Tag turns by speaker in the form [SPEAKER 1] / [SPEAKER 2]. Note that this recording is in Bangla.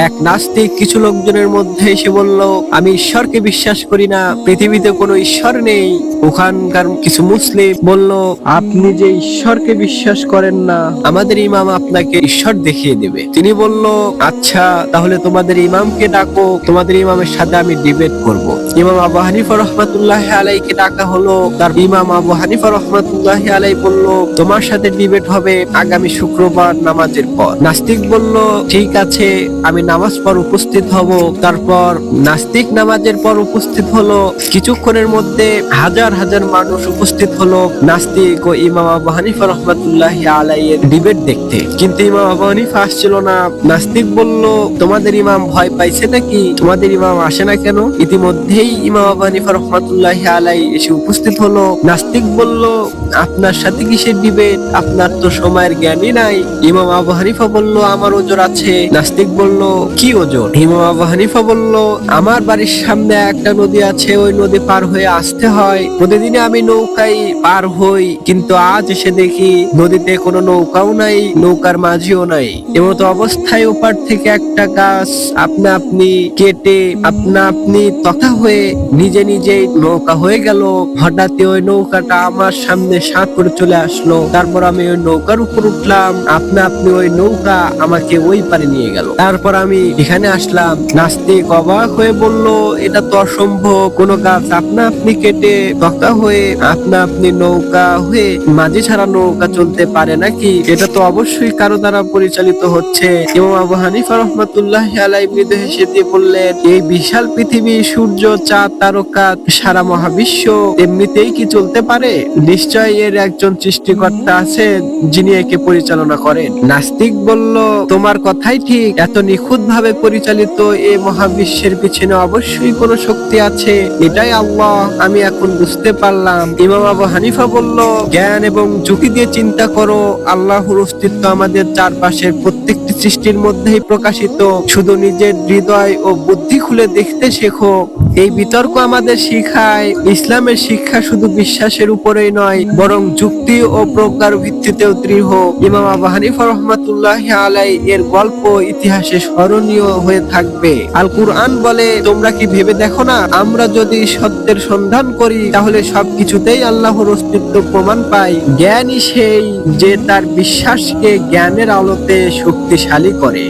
[SPEAKER 1] এক নাস্তিক কিছু লোকজনের মধ্যে এসে বলল, আমি ঈশ্বরকে বিশ্বাস করি না, পৃথিবীতে কোনো ঈশ্বর নেই। ওখানকার কিছু মুসলিম বলল, আপনি যে ঈশ্বরকে বিশ্বাস করেন না, আমাদের ইমাম আপনাকে ঈশ্বর দেখিয়ে দেবে। তিনি বলল, আচ্ছা তাহলে তোমাদের ইমামকে ডাকো, তোমাদের ইমামের সাথে আমি ডিবেট করব। ইমাম আবু হানিফা রাহমাতুল্লাহি আলাইহিকে ডাকা হলো। তার ইমাম আবু হানিফা রাহমাতুল্লাহি আলাইহি বলল, তোমার সাথে ডিবেট হবে আগামী শুক্রবার নামাজের পর। নাস্তিক বলল, ঠিক আছে, আমি নামাজ পর উপস্থিত হব। তারপর নাস্তিক নামাজের পর উপস্থিত হলো। কিছুক্ষণের মধ্যে হাজার হাজার মানুষ উপস্থিত হলো নাস্তিক ও ইমাম আবু হানিফা রাহমাতুল্লাহি আলাইহির ডিবেট দেখতে। কিন্তু ইমাম আবু হানিফা আসছিল না। নাস্তিক বলল, তোমাদের ইমাম ভয় পাইছে নাকি? তোমাদের ইমাম আসে না কেন? ইতিমধ্যেই ইমাম আবু হানিফা রাহমাতুল্লাহি আলাইহি এসে উপস্থিত হলো। নাস্তিক বলল, আপনার সাথে কিসের ডিবেট? আপনার তো সময়ের জ্ঞানই নাই। ইমাম আবু হানিফা বলল, আমার ওজর আছে। নাস্তিক বলল, কি ওজর? ইমাম আবু হানিফা বলল, আমার বাড়ির সামনে একটা নদী আছে, ওই নদী পার হয়ে আসতে হয়। প্রতিদিনে আমি নৌকায় পার হই, কিন্তু আজ এসে দেখি নদীতে কোনো নৌকাও নাই, নৌকার মাঝিও নাই। এমতো অবস্থায় ওপার থেকে একটা গাছ আপনা আপনি কেটে আপনা আপনি তথা হয়ে নিজে নিজেই নৌকা হয়ে গেল। হঠাৎ ওই নৌকাটা আমার সামনে সাঁত করে চলে আসলো। তারপর আমি ওই নৌকার উপর উঠলাম, আপনা আপনি ওই নৌকা আমাকে ওই পারে নিয়ে গেল। তারপর আমি এখানে আসলাম। নাস্তিক অবাক হয়ে বলল, এটা তো অসম্ভব, কোন গাছ আপনা আপনি কেটে তক্তা হয়ে আপনা আপনি নৌকা হয়ে মাঝি ছাড়া নৌকা চলতে পারে নাকি? এটা তো অবশ্যই কারো দ্বারা পরিচালিত হচ্ছে। ইমাম আবু হানিফা রাহমাতুল্লাহি আলাইহি মৃদু হেসে দিয়ে বললেন, এই বিশাল পৃথিবী, সূর্য, চাঁদ, তারকা, সারা মহাবিশ্ব এমনিতেই কি চলতে পারে? নিশ্চয়ই এর একজন সৃষ্টিকর্তা আছে যিনি একে পরিচালনা করেন। নাস্তিক বলল, তোমার কথাই ঠিক, এত নিখুঁত ভাবে পরিচালিত এই মহাবিশ্বের পিছনে অবশ্যই কোনো শক্তি আছে, এটাই আল্লাহ। আমি এখন বুঝতে পারলাম। ইমাম আবু হানিফা বলল, জ্ঞান এবং যুক্তি দিয়ে চিন্তা করো, আল্লাহর অস্তিত্ব আমাদের চারপাশের প্রত্যেকটি সৃষ্টির মধ্যেই প্রকাশিত। শুধু নিজের হৃদয় ও বুদ্ধি খুলে দেখতে শেখো। এই বিতর্ক আমাদের শিখায় ইসলামের শিক্ষা শুধু বিশ্বাসের উপরেই নয়, বরং যুক্তি ও প্রজ্ঞার ভিত্তিতেও দৃঢ়। ইমাম আবু হানিফা রাহমাতুল্লাহি আলাইহি এর গল্প ইতিহাসে স্মরণীয় হয়ে থাকবে। আল কুরআন বলে, তোমরা কি ভেবে দেখো না, আমরা যদি সত্যের সন্ধান করি তাহলে সবকিছুতেই আল্লাহর অস্তিত্ব প্রমাণ পাই। জ্ঞানী সেই যে তার বিশ্বাসকে জ্ঞানের আলোতে শক্তিশালী করে।